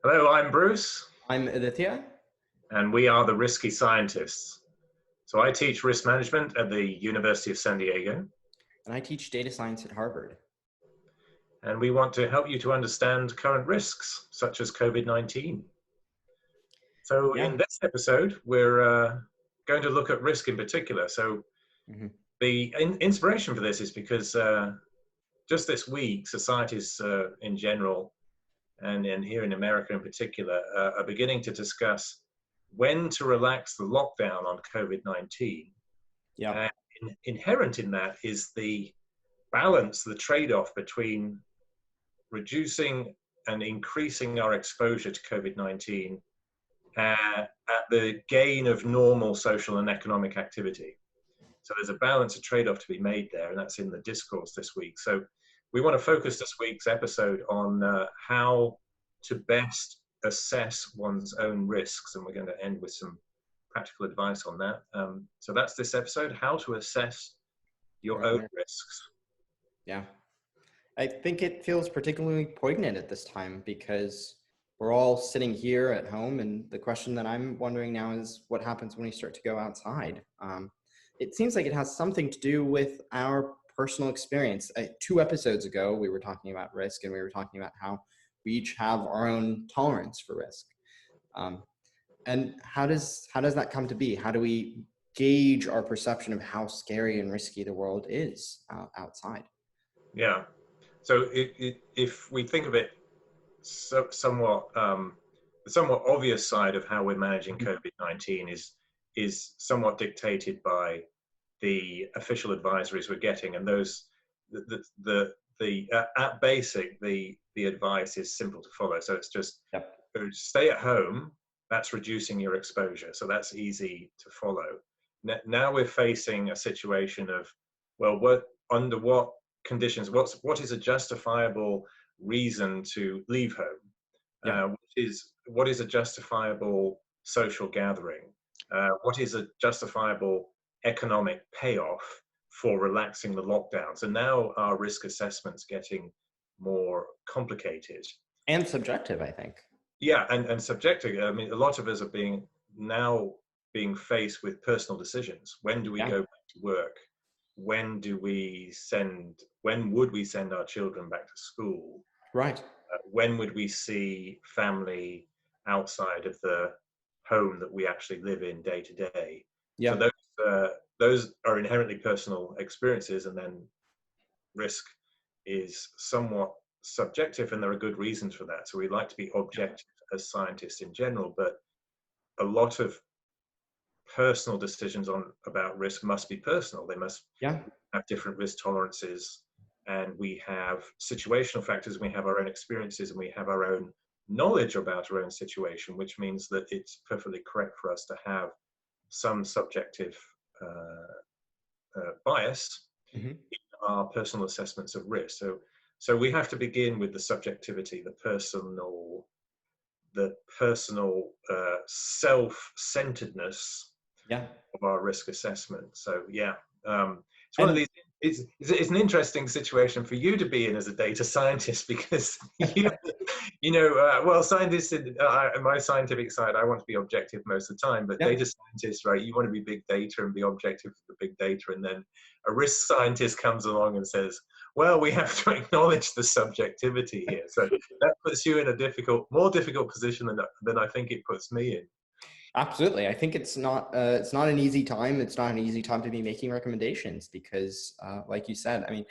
Hello, I'm Bruce, I'm Aditya. and we are the Risky Scientists. So I teach risk management at the University of San Diego, And I teach data science at Harvard. and we want to help you to understand current risks, such as COVID-19. So Yeah. in this episode, we're going to look at risk in particular. So hmm the inspiration for this is because just this week, societies in general, and here in America in particular, are beginning to discuss when to relax the lockdown on COVID-19. Yeah. And inherent in that is the balance, the trade-off between reducing and increasing our exposure to COVID-19 at the gain of normal social and economic activity. So there's a balance, a trade-off to be made there, and that's in the discourse this week. So we want to focus this week's episode on how to best assess one's own risks, and we're going to end with some practical advice on that. So that's this episode, how to assess your own risks. Yeah. I think it feels particularly poignant at this time because we're all sitting here at home. And the question that I'm wondering now is what happens when we start to go outside? It seems like it has something to do with our personal experience. 2 episodes ago, we were talking about risk and we were talking about how we each have our own tolerance for risk. And how does that come to be? How do we gauge our perception of how scary and risky the world is outside? Yeah. So if we think of it somewhat, the somewhat obvious side of how we're managing COVID-19 is somewhat dictated by the official advisories we're getting, and those at basic the advice is simple to follow. So it's just Yep. stay at home. That's reducing your exposure, so that's easy to follow. Now we're facing a situation of, well, under what conditions, what is a justifiable reason to leave home? Yeah. What is a justifiable social gathering? What is a justifiable economic payoff for relaxing the lockdowns? And now our risk assessment's getting more complicated. And subjective, I think. Yeah, and subjective. I mean, a lot of us are now being faced with personal decisions. When do we Yeah. go back to work? When would we send our children back to school? Right. When would we see family outside of the home that we actually live in day to day? So Yeah. those are inherently personal experiences, and then risk is somewhat subjective, and there are good reasons for that. So we like to be objective as scientists in general, but a lot of personal decisions about risk must be personal. They must Yeah. have different risk tolerances, and we have situational factors, we have our own experiences, and we have our own knowledge about our own situation, which means that it's perfectly correct for us to have some subjective bias hmm in our personal assessments of risk. So we have to begin with the subjectivity, the personal self-centeredness Yeah. of our risk assessment. So yeah, it's one of And these. It's an interesting situation for you to be in as a data scientist because well, scientists in my scientific side, I want to be objective most of the time, but yeah. data scientists, right? You want to be big data and be objective for the big data, and then a risk scientist comes along and says, "Well, we have to acknowledge the subjectivity here." So that puts you in a more difficult position than I think it puts me in. Absolutely. I think it's not an easy time. It's not an easy time to be making recommendations because, like you said, I mean,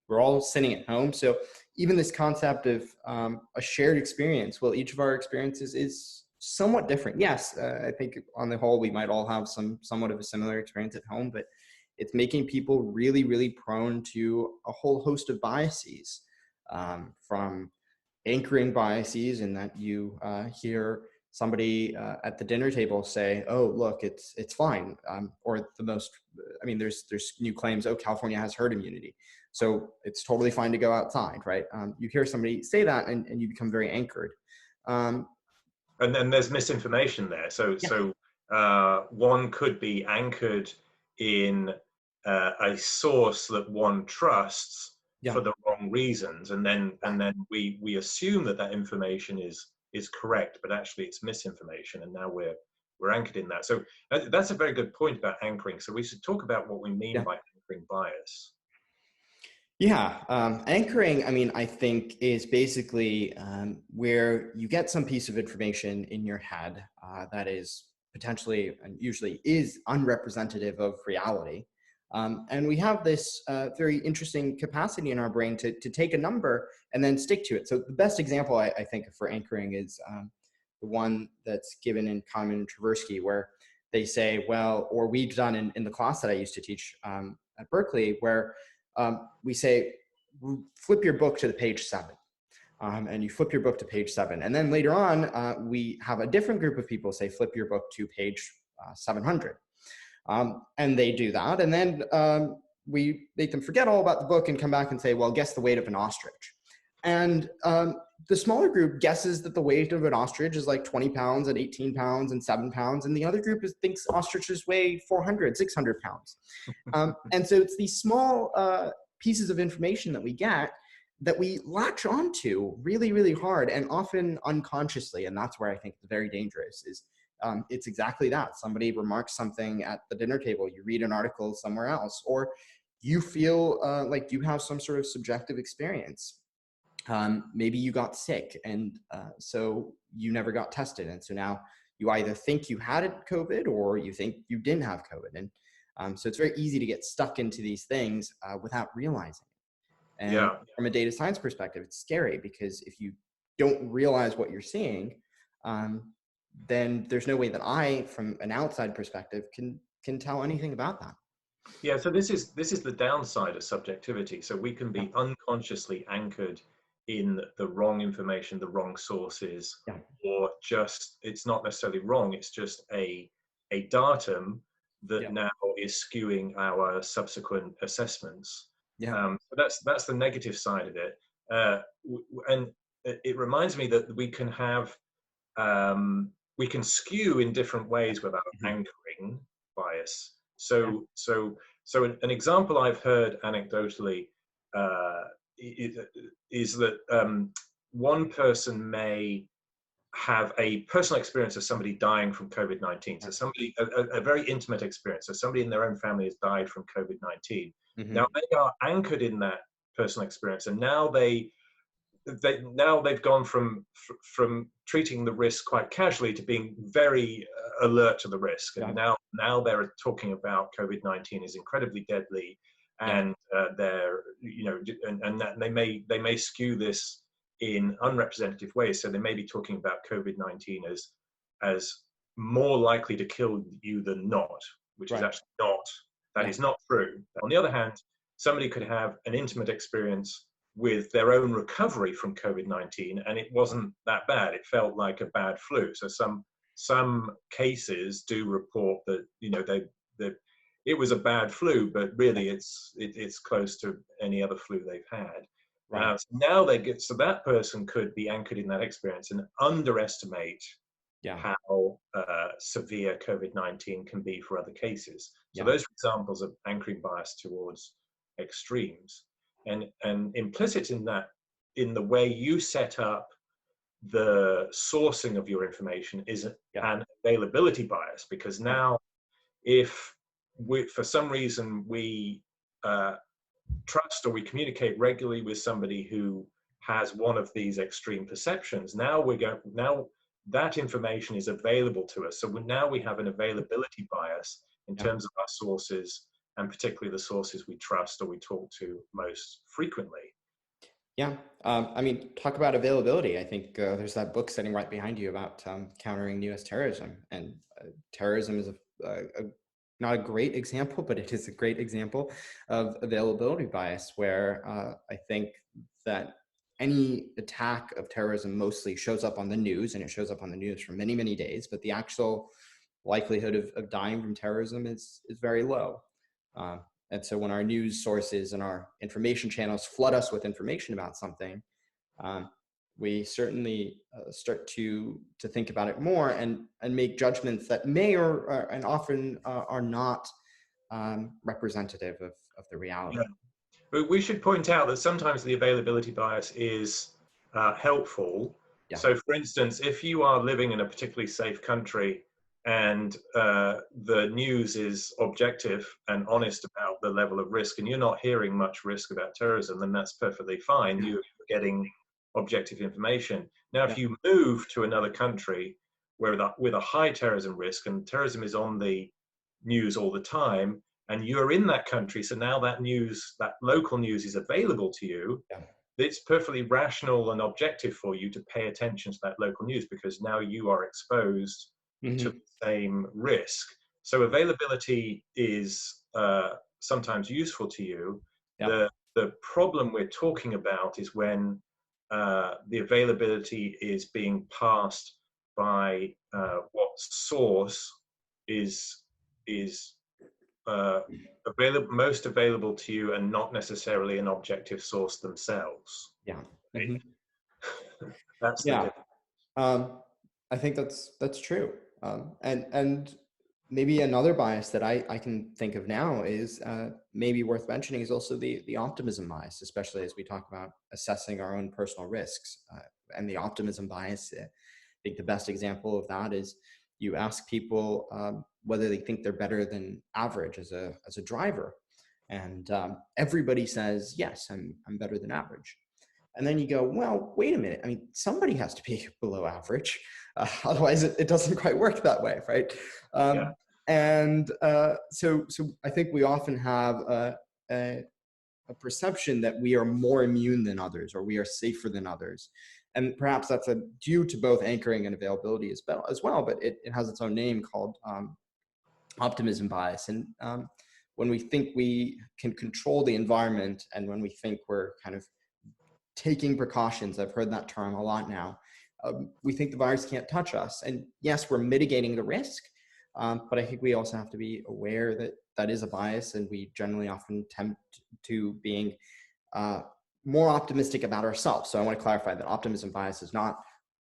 we're all sitting at home. So even this concept of a shared experience, well, each of our experiences is somewhat different. Yes, I think on the whole, we might all have somewhat of a similar experience at home, but it's making people really, really prone to a whole host of biases, from anchoring biases in that you hear somebody at the dinner table say, "Oh, look, it's fine," or I mean, there's new claims. Oh, California has herd immunity, so it's totally fine to go outside, right? You hear somebody say that, and you become very anchored. Um, And then there's misinformation there. yeah, One could be anchored in a source that one trusts yeah, for the wrong reasons, and then we assume that information is is correct, but actually it's misinformation, and now we're anchored in that. So that's a very good point about anchoring. So we should talk about what we mean Yeah. by anchoring bias. Yeah, anchoring, I mean, I think is basically where you get some piece of information in your head that is potentially and usually is unrepresentative of reality. And we have this very interesting capacity in our brain to take a number and then stick to it. So the best example I think for anchoring is the one that's given in Kahneman and Tversky, where they say, well, or we've done in the class that I used to teach at Berkeley, where we say, flip your book to the page 7. And you flip your book to page 7. And then later on, we have a different group of people say, flip your book to page 700. And they do that. And then we make them forget all about the book and come back and say, well, guess the weight of an ostrich. And the smaller group guesses that the weight of an ostrich is like 20 pounds and 18 pounds and 7 pounds. And the other group thinks ostriches weigh 400, 600 pounds. And so it's these small pieces of information that we get that we latch onto really, really hard and often unconsciously. And that's where I think it's very dangerous is it's exactly that. Somebody remarks something at the dinner table, you read an article somewhere else, or you feel like you have some sort of subjective experience. Maybe you got sick and so you never got tested. And so now you either think you had COVID or you think you didn't have COVID. And so it's very easy to get stuck into these things without realizing it. And from a data science perspective, it's scary because if you don't realize what you're seeing, then there's no way that I, from an outside perspective, can tell anything about that. Yeah, so this is the downside of subjectivity. So we can be unconsciously anchored in the wrong information, the wrong sources, or just, it's not necessarily wrong, it's just a datum that now is skewing our subsequent assessments. So that's the negative side of it. And it reminds me that we can have, we can skew in different ways with our anchoring bias. So an example I've heard anecdotally is that one person may have a personal experience of somebody dying from COVID-19. So somebody, a very intimate experience. So somebody in their own family has died from COVID-19. Now they are anchored in that personal experience, and now they've gone from treating the risk quite casually to being very alert to the risk. And now they're talking about COVID-19 is incredibly deadly, and they're, you know, and that they may skew this in unrepresentative ways. So they may be talking about COVID-19 as more likely to kill you than not, which is actually not. That is not true. On the other hand, somebody could have an intimate experience with their own recovery from COVID-19, and it wasn't that bad. It felt like a bad flu. So some cases do report that, you know, it was a bad flu, but really it's close to any other flu they've had. So now so that person could be anchored in that experience and underestimate how severe COVID-19 can be for other cases. So those are examples of anchoring bias towards extremes. And implicit in that, in the way you set up the sourcing of your information, is an availability bias. Because now, if for some reason we trust or we communicate regularly with somebody who has one of these extreme perceptions, now that information is available to us. So now we have an availability bias in terms of our sources, and particularly the sources we trust or we talk to most frequently. Yeah, I mean, talk about availability. I think there's that book sitting right behind you about countering U.S. terrorism, and terrorism is not a great example, but it is a great example of availability bias, where I think that any attack of terrorism mostly shows up on the news, and it shows up on the news for many, many days, but the actual likelihood of dying from terrorism is very low. And so when our news sources and our information channels flood us with information about something, we certainly start to think about it more and make judgments that may and often are not representative of the reality. But we should point out that sometimes the availability bias is helpful Yeah. So, for instance, if you are living in a particularly safe country and the news is objective and honest about the level of risk, and you're not hearing much risk about terrorism, then that's perfectly fine. You're getting objective information. Now, Yeah. if you move to another country where with a high terrorism risk, and terrorism is on the news all the time, and you're in that country, so now that news, that local news, is available to you, Yeah. it's perfectly rational and objective for you to pay attention to that local news, because now you are exposed to the same risk. So availability is sometimes useful to you. Yeah. The problem we're talking about is when the availability is being passed by what source is most available to you, and not necessarily an objective source themselves. Yeah. Right? That's the Yeah. difference. I think that's true. And maybe another bias that I can think of now is maybe worth mentioning is also the optimism bias, especially as we talk about assessing our own personal risks. And the optimism bias, I think the best example of that is you ask people whether they think they're better than average as a driver, and everybody says yes, I'm better than average. And then you go, well, wait a minute. I mean, somebody has to be below average. Otherwise, it doesn't quite work that way, right? Yeah. And so I think we often have a perception that we are more immune than others, or we are safer than others. And perhaps that's due to both anchoring and availability as well, but it has its own name called optimism bias. And when we think we can control the environment, and when we think we're kind of taking precautions, I've heard that term a lot now, we think the virus can't touch us. And yes, we're mitigating the risk, but I think we also have to be aware that that is a bias, and we generally often tempt to being more optimistic about ourselves. So I want to clarify that optimism bias is not,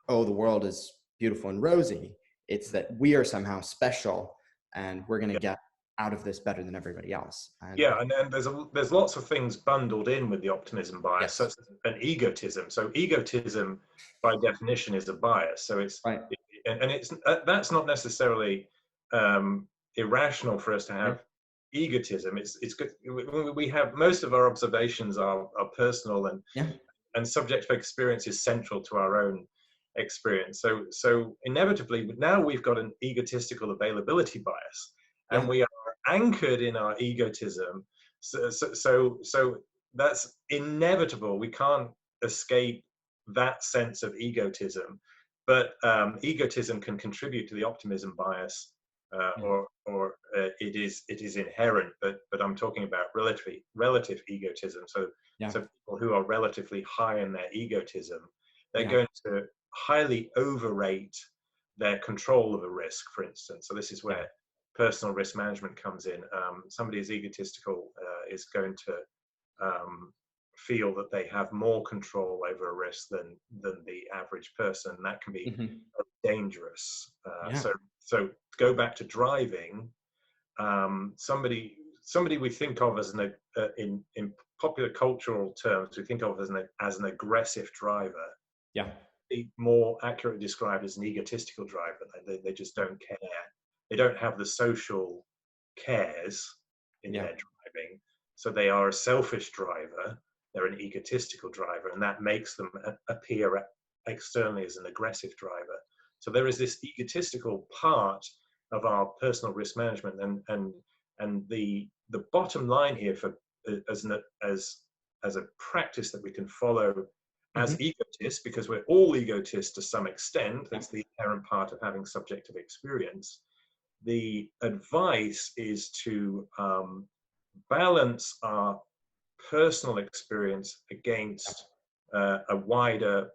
oh, the world is beautiful and rosy. It's that we are somehow special, and we're going to get out of this better than everybody else. And and there's lots of things bundled in with the optimism bias, yes, such as an egotism. So egotism, by definition, is a bias. So it's right, and it's that's not necessarily irrational for us to have right, egotism. It's good. We have, most of our observations are personal, yeah, and subjective experience is central to our own experience. So inevitably now we've got an egotistical availability bias, and yeah, we are anchored in our egotism. So that's inevitable. We can't escape that sense of egotism, but egotism can contribute to the optimism bias, or it is inherent. But I'm talking about relative egotism. yeah, So people who are relatively high in their egotism, they're yeah, going to highly overrate their control of a risk, for instance. So this is yeah, where personal risk management comes in. Somebody who's egotistical is going to feel that they have more control over a risk than the average person. That can be dangerous. yeah, So to go back to driving, somebody we think of as in popular cultural terms, we think of as an aggressive driver. yeah, More accurately described as an egotistical driver. They just don't care. They don't have the social cares in yeah, their driving. So they are a selfish driver. They're an egotistical driver, and that makes them appear externally as an aggressive driver. So there is this egotistical part of our personal risk management, and the bottom line here for as a practice that we can follow as egotists, because we're all egotists to some extent. That's the inherent part of having subjective experience. The advice is to balance our personal experience against a wider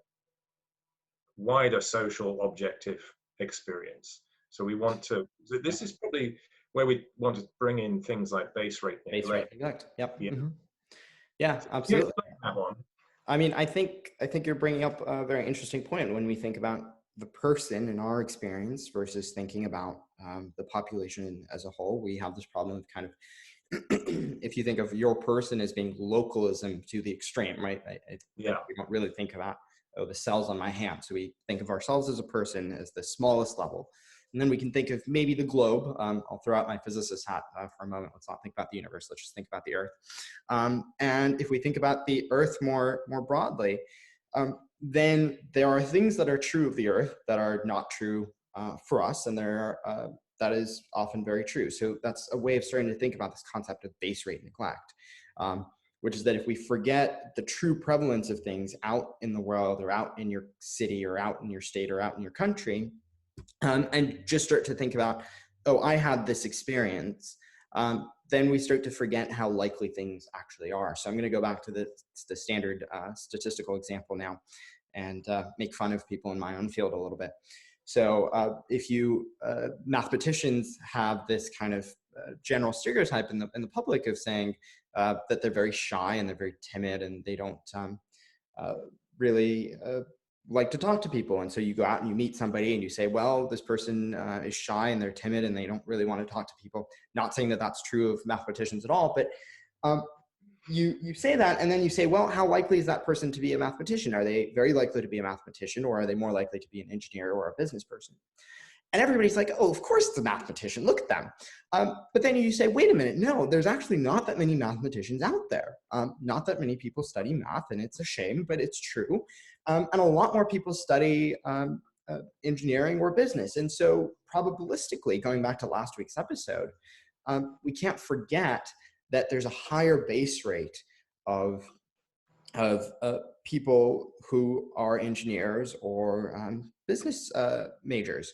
social objective experience. So we want to, this is probably where we want to bring in things like base rate base rate, manipulation. exact, yep, Yeah. yeah, You absolutely. explain that one. I mean, I think you're bringing up a very interesting point when we think about the person in our experience versus thinking about the population as a whole. We have this problem of kind of, if you think of your person as being localism to the extreme, right? I Yeah. we don't really think about oh, the cells on my hand. So we think of ourselves as a person as the smallest level. And then we can think of maybe the globe. I'll throw out my physicist hat for a moment. Let's not think about the universe. Let's just think about the Earth. And if we think about the Earth more broadly, then there are things that are true of the Earth that are not true for us, and that is often very true. So that's a way of starting to think about this concept of base rate neglect, which is that if we forget the true prevalence of things out in the world, or out in your city, or out in your state, or out in your country, and just start to think about, oh, I had this experience, then we start to forget how likely things actually are. So I'm going to go back to the standard statistical example now, and make fun of people in my own field a little bit. So if you mathematicians have this kind of general stereotype in the public of saying that they're very shy and they're very timid and they don't really like to talk to people. And so you go out and you meet somebody and you say, well, this person is shy and they're timid and they don't really want to talk to people. Not saying that that's true of mathematicians at all, but you say that, and then you say, well, how likely is that person to be a mathematician? Are they very likely to be a mathematician, or are they more likely to be an engineer or a business person? And everybody's like, oh, of course it's a mathematician. Look at them. But then you say, wait a minute. No, there's actually not that many mathematicians out there. Not that many people study math, and it's a shame, but it's true. And a lot more people study engineering or business. And so probabilistically, going back to last week's episode, we can't forget that there's a higher base rate of people who are engineers or business majors.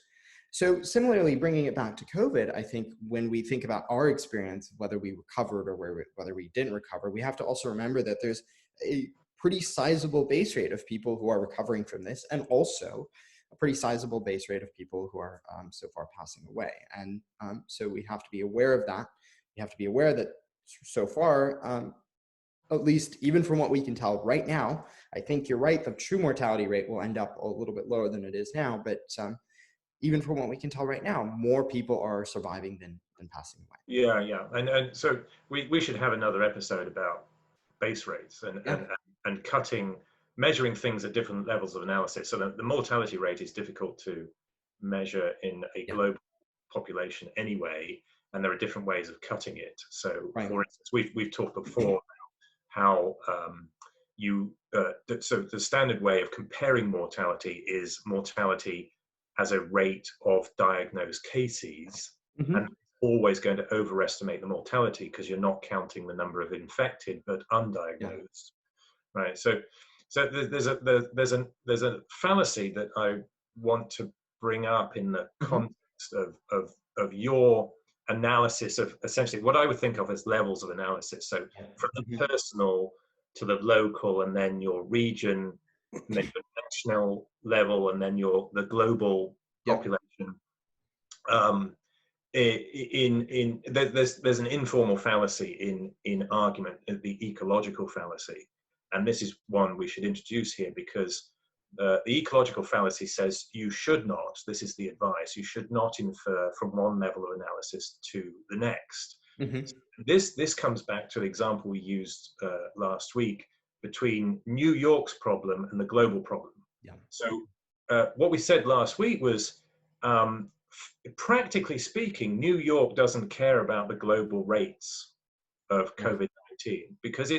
So similarly, bringing it back to COVID, I think when we think about our experience, whether we recovered or whether we didn't recover, we have to also remember that there's a pretty sizable base rate of people who are recovering from this, and also a pretty sizable base rate of people who are so far passing away. And so we have to be aware of that. We have to be aware that so far, at least even from what we can tell right now, I think you're right, the true mortality rate will end up a little bit lower than it is now. But even from what we can tell right now, more people are surviving than passing away. Yeah. And so we should have another episode about base rates and measuring things at different levels of analysis. So the mortality rate is difficult to measure in a global population anyway, and there are different ways of cutting it. So for instance, we've talked before about how so the standard way of comparing mortality is mortality as a rate of diagnosed cases, and always going to overestimate the mortality because you're not counting the number of infected but undiagnosed, right? So there's a fallacy that I want to bring up in the context of your analysis of essentially what I would think of as levels of analysis. So from the personal to the local, and then your region, and then your national level, and then the global population. There's an informal fallacy in argument, the ecological fallacy, and this is one we should introduce here, because the ecological fallacy says you should not, this is the advice, you should not infer from one level of analysis to the next. This comes back to the example we used last week between New York's problem and the global problem. So what we said last week was, practically speaking, New York doesn't care about the global rates of COVID-19 because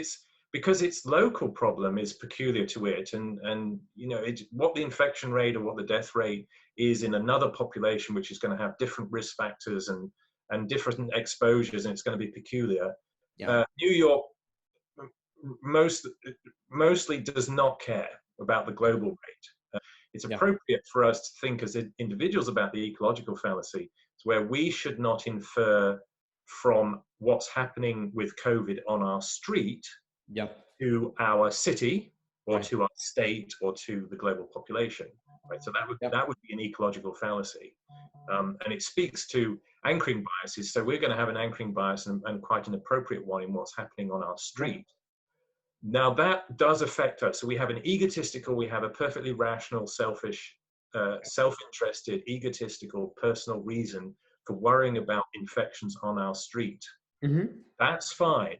its local problem is peculiar to it, and what the infection rate or what the death rate is in another population, which is going to have different risk factors and different exposures, and it's going to be peculiar. New York mostly does not care about the global rate. It's appropriate for us to think as individuals about the ecological fallacy, where we should not infer from what's happening with COVID on our street to our city, or to our state, or to the global population. Right? So that would be an ecological fallacy, and it speaks to anchoring biases. So we're going to have an anchoring bias, and quite an appropriate one, in what's happening on our street. Now that does affect us. So we have an egotistical, we have a perfectly rational, selfish, self-interested, egotistical, personal reason for worrying about infections on our street. That's fine.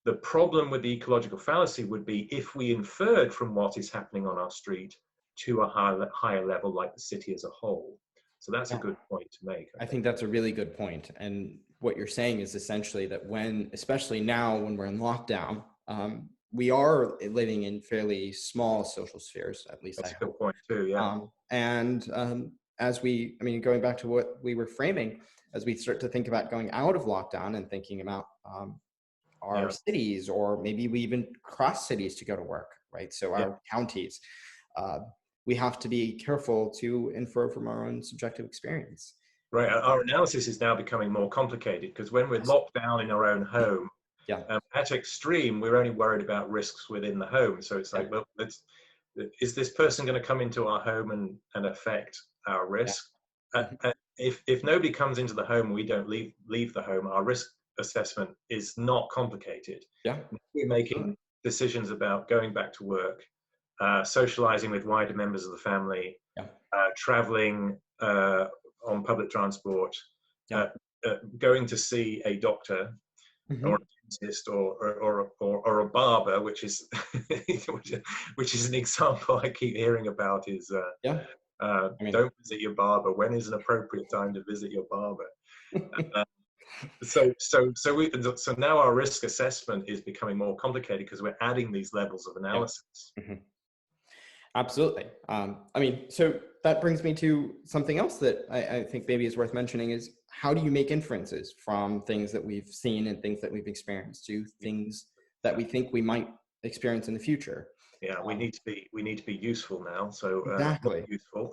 the problem with the ecological fallacy would be if we inferred from what is happening on our street to a higher level, like the city as a whole. So that's a good point to make. I think that's a really good point. And what you're saying is essentially that especially now when we're in lockdown, we are living in fairly small social spheres, at least That's I a good hope. point too, yeah. Going back to what we were framing, as we start to think about going out of lockdown and thinking about our cities, or maybe we even cross cities to go to work, right? So our counties, we have to be careful to infer from our own subjective experience. Right. Our analysis is now becoming more complicated because when we're locked down in our own home, at extreme, we're only worried about risks within the home. So it's like, well, is this person going to come into our home and affect our risk? If nobody comes into the home, we don't leave the home, our risk assessment is not complicated. We're making decisions about going back to work, socializing with wider members of the family, traveling on public transport, going to see a doctor or a dentist or a barber, which is which is an example I keep hearing about is don't visit your barber. When is an appropriate time to visit your barber? So now our risk assessment is becoming more complicated because we're adding these levels of analysis. Absolutely. So that brings me to something else that I think maybe is worth mentioning is how do you make inferences from things that we've seen and things that we've experienced to things that we think we might experience in the future? Yeah, we need to be useful now. So exactly. Useful.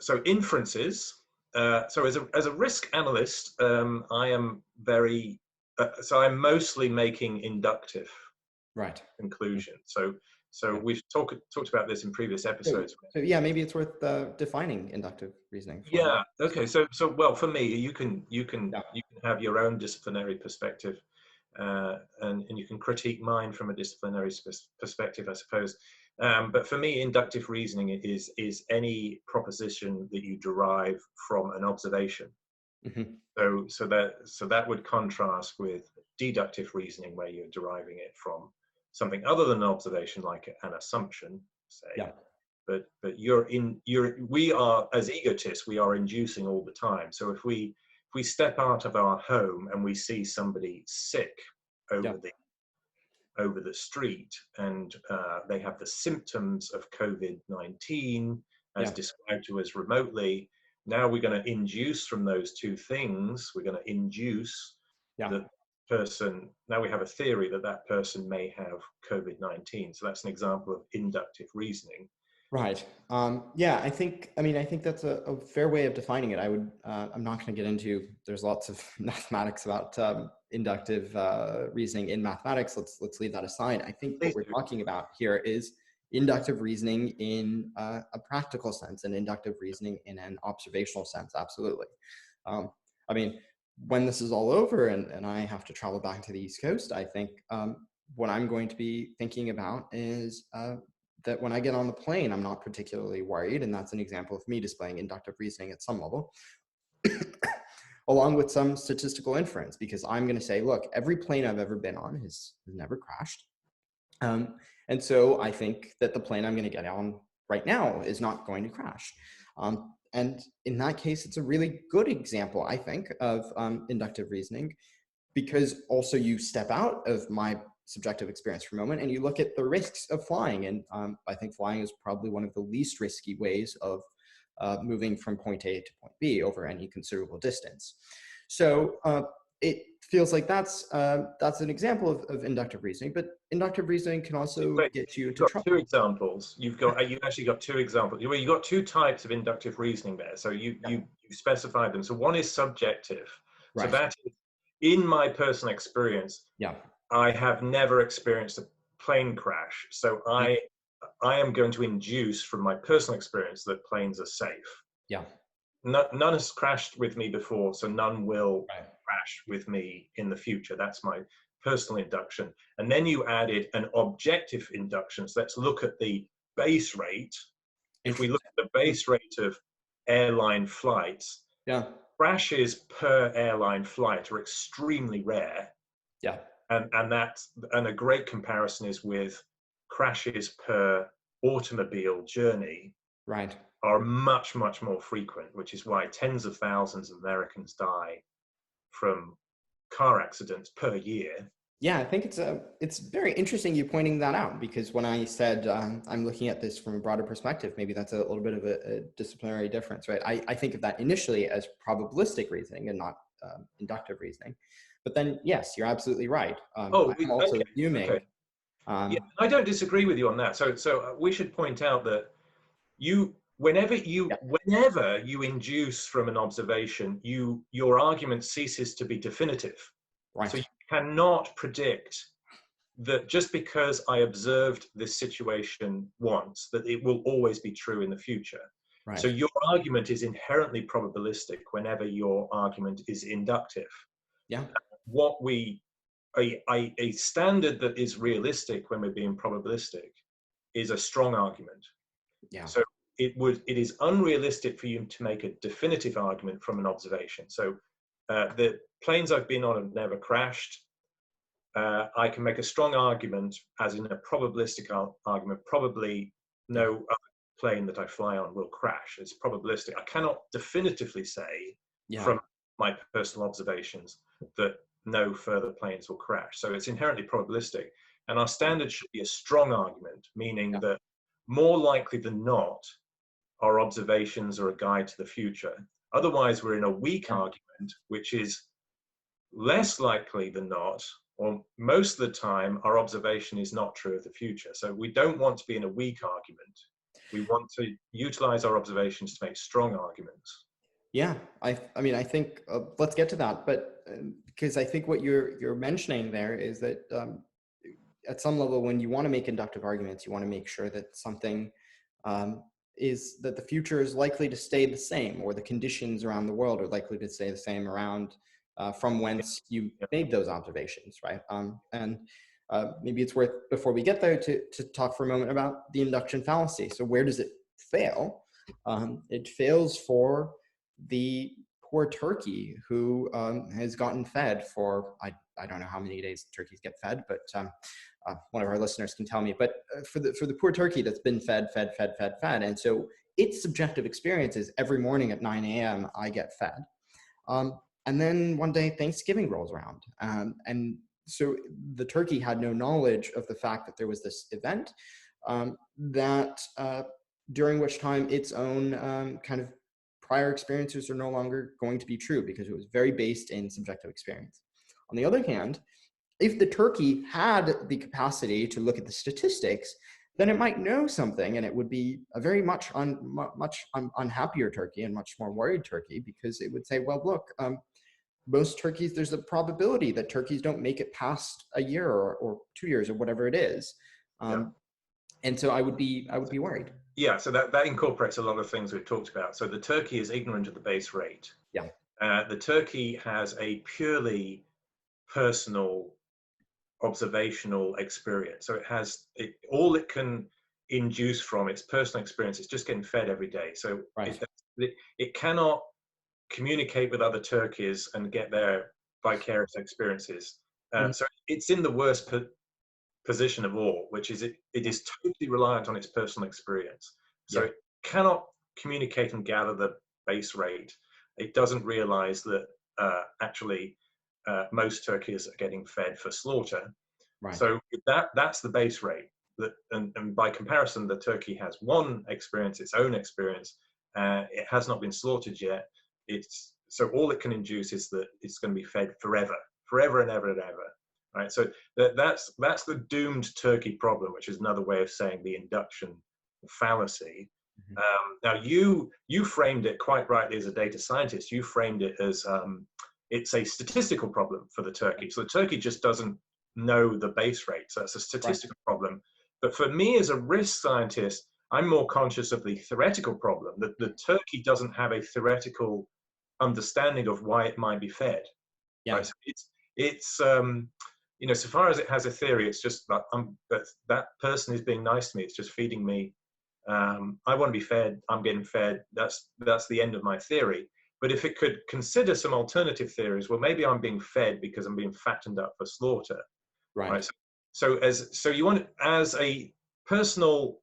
So inferences. So as a risk analyst, I am very. So I'm mostly making inductive conclusions. So we've talked about this in previous episodes. So maybe it's worth defining inductive reasoning. Okay. So well, for me, you can have your own disciplinary perspective, and you can critique mine from a disciplinary perspective, I suppose. But for me, inductive reasoning is any proposition that you derive from an observation. So that would contrast with deductive reasoning, where you're deriving it from something other than an observation, like an assumption, say. But we are, as egotists, we are inducing all the time. So if we step out of our home and we see somebody sick over the street, and they have the symptoms of COVID-19 as described to us remotely, now we're going to induce from those two things. We're going to induce the person. Now we have a theory that person may have COVID-19. So that's an example of inductive reasoning. Right. I think that's a fair way of defining it. I'm not going to get into, there's lots of mathematics about inductive reasoning in mathematics. Let's leave that aside. I think what we're talking about here is inductive reasoning in a practical sense and inductive reasoning in an observational sense. Absolutely. When this is all over and I have to travel back to the East Coast, I think what I'm going to be thinking about is that when I get on the plane, I'm not particularly worried. And that's an example of me displaying inductive reasoning at some level, along with some statistical inference, because I'm going to say, look, every plane I've ever been on has never crashed. And so I think that the plane I'm going to get on right now is not going to crash. And in that case, it's a really good example, I think, of inductive reasoning, because also you step out of my subjective experience for a moment and you look at the risks of flying. And I think flying is probably one of the least risky ways of moving from point A to point B over any considerable distance. So it feels like that's an example of inductive reasoning, but inductive reasoning can also get you into trouble. Two examples. You've actually got two examples. You've got two types of inductive reasoning there. So you specified them. So one is subjective. So that is, in my personal experience, I have never experienced a plane crash. So I am going to induce from my personal experience that planes are safe. None has crashed with me before, so none will crash with me in the future. That's my personal induction. And then you added an objective induction. So let's look at the base rate. If we look at the base rate of airline flights, crashes per airline flight are extremely rare. Yeah. And a great comparison is with crashes per automobile journey Right. are much, much more frequent, which is why tens of thousands of Americans die from car accidents per year. Yeah, I think it's very interesting you pointing that out, because when I said I'm looking at this from a broader perspective, maybe that's a little bit of a disciplinary difference, right? I think of that initially as probabilistic reasoning and not inductive reasoning. But then, yes, you're absolutely right. I'm also Okay, assuming. okay. Yeah, I don't disagree with you on that. So we should point out that whenever Yeah, you induce from an observation, your argument ceases to be definitive. So you right, cannot predict that just because I observed this situation once, that it will always be true in the future. So right. your argument is inherently probabilistic whenever your argument is inductive. Yeah, What we a standard that is realistic when we're being probabilistic is a strong argument. yeah, So it is unrealistic for you to make a definitive argument from an observation. So the planes I've been on have never crashed. I can make a strong argument, as in a probabilistic argument, probably yeah, no other plane that I fly on will crash. It's probabilistic. I cannot definitively say yeah, from my personal observations that no further planes will crash. So it's inherently probabilistic. And our standard should be a strong argument, meaning yeah, that more likely than not, our observations are a guide to the future. Otherwise, we're in a weak yeah. argument, which is less likely than not, or most of the time, our observation is not true of the future. So we don't want to be in a weak argument. We want to utilize our observations to make strong arguments. Yeah, I mean, I think let's get to that, but because I think what you're mentioning there is that at some level, when you want to make inductive arguments, you want to make sure that something is that the future is likely to stay the same, or the conditions around the world are likely to stay the same around from whence you Yeah. made those observations, right? And maybe it's worth, before we get there, to talk for a moment about the induction fallacy. So where does it fail? It fails for the poor turkey who has gotten fed for, I don't know how many days turkeys get fed, but one of our listeners can tell me. But for the poor turkey that's been fed, and so its subjective experience is every morning at 9 a.m. I get fed, and then one day Thanksgiving rolls around, and so the turkey had no knowledge of the fact that there was this event that during which time its own kind of prior experiences are no longer going to be true, because it was very based in subjective experience. On the other hand, if the turkey had the capacity to look at the statistics, then it might know something, and it would be a very much unhappier turkey and much more worried turkey, because it would say, well, look, most turkeys, there's a probability that turkeys don't make it past a year or 2 years or whatever it is. Yeah. And so I would be worried. Yeah, so that incorporates a lot of things we've talked about. So the turkey is ignorant of the base rate. Yeah. The turkey has a purely personal observational experience. So all it can induce from its personal experience is just getting fed every day. So Right. it cannot communicate with other turkeys and get their vicarious experiences. So it's in the worst position of all, which is it is totally reliant on its personal experience. So Yeah. it cannot communicate and gather the base rate. It doesn't realize that actually most turkeys are getting fed for slaughter. Right. So that's the base rate. And by comparison, the turkey has one experience, its own experience. It has not been slaughtered yet. So all it can induce is that it's going to be fed forever and ever and ever. Right. So that's the doomed turkey problem, which is another way of saying the induction fallacy. Now you framed it quite rightly as a data scientist. You framed it as it's a statistical problem for the turkey. So the turkey just doesn't know the base rate. So it's a statistical problem. But for me as a risk scientist, I'm more conscious of the theoretical problem, that the turkey doesn't have a theoretical understanding of why it might be fed. Yeah. Right? So it's so far as it has a theory, it's just that person is being nice to me. It's just feeding me. I want to be fed. I'm getting fed. That's the end of my theory. But if it could consider some alternative theories, well, maybe I'm being fed because I'm being fattened up for slaughter, right? Right. So you want, as a personal,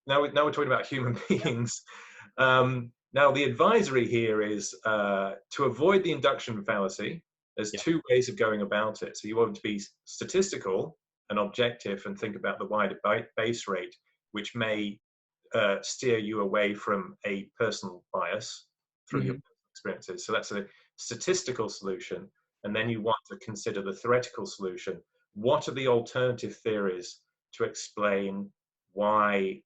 now we're talking about human beings. Now the advisory here is to avoid the induction fallacy. There's Yeah. two ways of going about it. So you want to be statistical and objective and think about the wider base rate, which may steer you away from a personal bias through your Hmm. experiences. So that's a statistical solution. And then you want to consider the theoretical solution. What are the alternative theories to explain why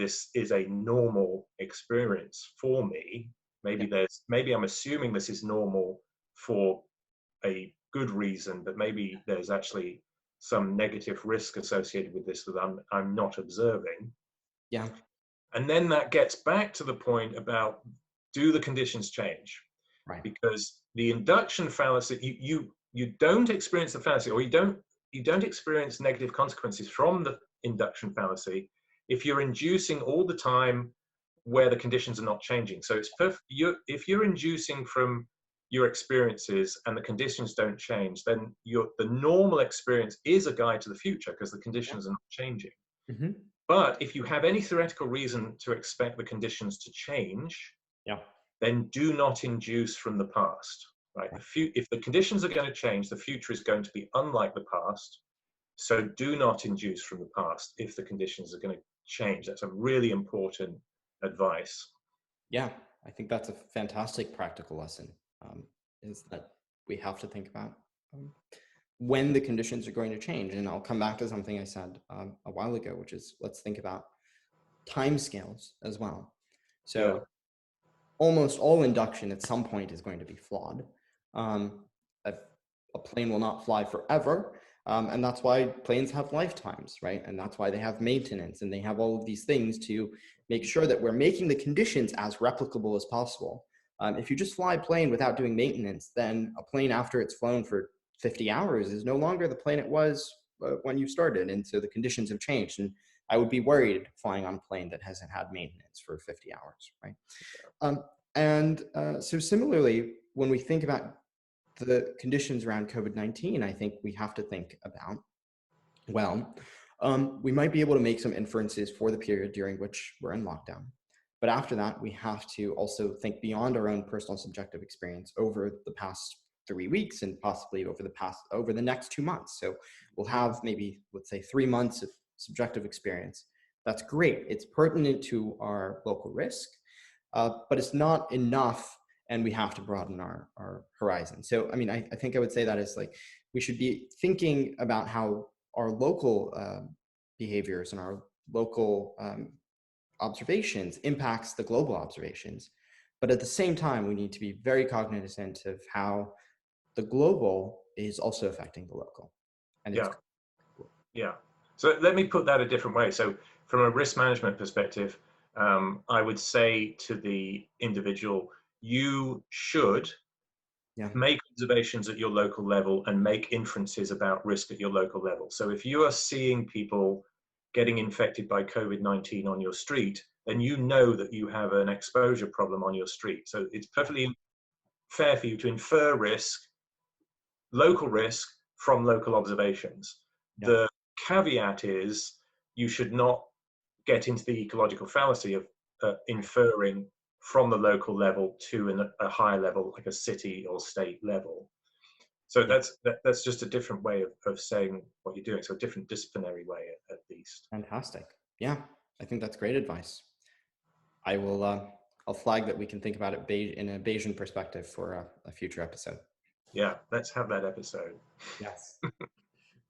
this is a normal experience for me? Yeah. Maybe I'm assuming this is normal for a good reason, but maybe there's actually some negative risk associated with this that I'm not observing. Yeah. And then that gets back to the point about, do the conditions change? Right. Because the induction fallacy, you don't experience the fallacy, or you don't experience negative consequences from the induction fallacy if you're inducing all the time where the conditions are not changing. So it's perfect. If you're inducing from your experiences and the conditions don't change, then the normal experience is a guide to the future because the Yeah. conditions are not changing. Hmm. But if you have any theoretical reason to expect the conditions to change, Yeah. then do not induce from the past. Right? Right. If the conditions are going to change, the future is going to be unlike the past. So do not induce from the past if the conditions are going to change. That's a really important advice. Yeah. I think that's a fantastic practical lesson. Is that we have to think about um, when the conditions are going to change. And I'll come back to something I said a while ago, which is let's think about timescales as well. Yeah, So almost all induction at some point is going to be flawed. A, a plane will not fly forever. And that's why planes have lifetimes, right? And that's why they have maintenance and they have all of these things to make sure that we're making the conditions as replicable as possible. If you just fly a plane without doing maintenance, then a plane after it's flown for 50 hours is no longer the plane it was when you started. And so the conditions have changed. And I would be worried flying on a plane that hasn't had maintenance for 50 hours, right? So similarly, when we think about the conditions around COVID-19, I think we have to think about, well, we might be able to make some inferences for the period during which we're in lockdown. But after that, we have to also think beyond our own personal subjective experience over the past 3 weeks and possibly over the next 2 months. So we'll have maybe, let's say, 3 months of subjective experience. That's great. It's pertinent to our local risk, but it's not enough, and we have to broaden our horizon. So, I mean, I think I would say that is like, we should be thinking about how our local behaviors and our local observations impacts the global observations. But at the same time, we need to be very cognizant of how the global is also affecting the local. And it's yeah, yeah. So let me put that a different way. So from a risk management perspective, I would say to the individual, you should yeah, make observations at your local level and make inferences about risk at your local level. So if you are seeing people getting infected by COVID-19 on your street, then you know that you have an exposure problem on your street. So it's perfectly fair for you to infer local risk from local observations. yeah, The caveat is you should not get into the ecological fallacy of inferring from the local level to a higher level, like a city or state level. So yeah. that's just a different way of saying what you're doing. So a different disciplinary way, at least. Fantastic. Yeah, I think that's great advice. I will. I'll flag that we can think about it in a Bayesian perspective for a future episode. Yeah, let's have that episode. Yes.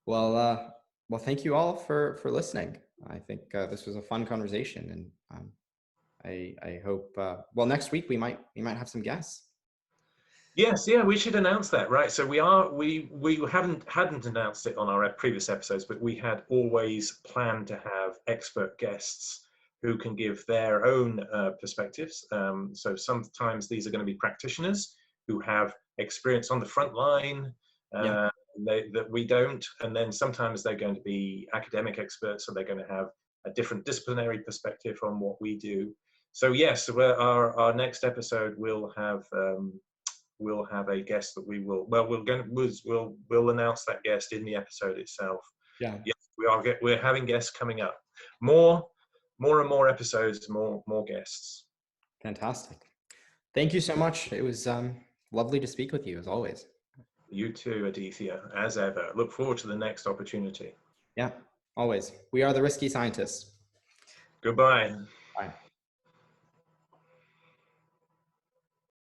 Well, thank you all for listening. I think this was a fun conversation, and I hope. Well, next week we might have some guests. Yes, yeah, we should announce that, right? So we hadn't announced it on our previous episodes, but we had always planned to have expert guests who can give their own perspectives. So sometimes these are going to be practitioners who have experience on the front line Yeah. that we don't, and then sometimes they're going to be academic experts, so they're going to have a different disciplinary perspective on what we do. So yes, our next episode will have a guest that we'll announce that guest in the episode itself. Yeah. Yes, we're having guests coming up. More and more episodes, more guests. Fantastic. Thank you so much. It was lovely to speak with you as always. You too, Aditya, as ever. Look forward to the next opportunity. Yeah, always. We are the risky scientists. Goodbye. Bye.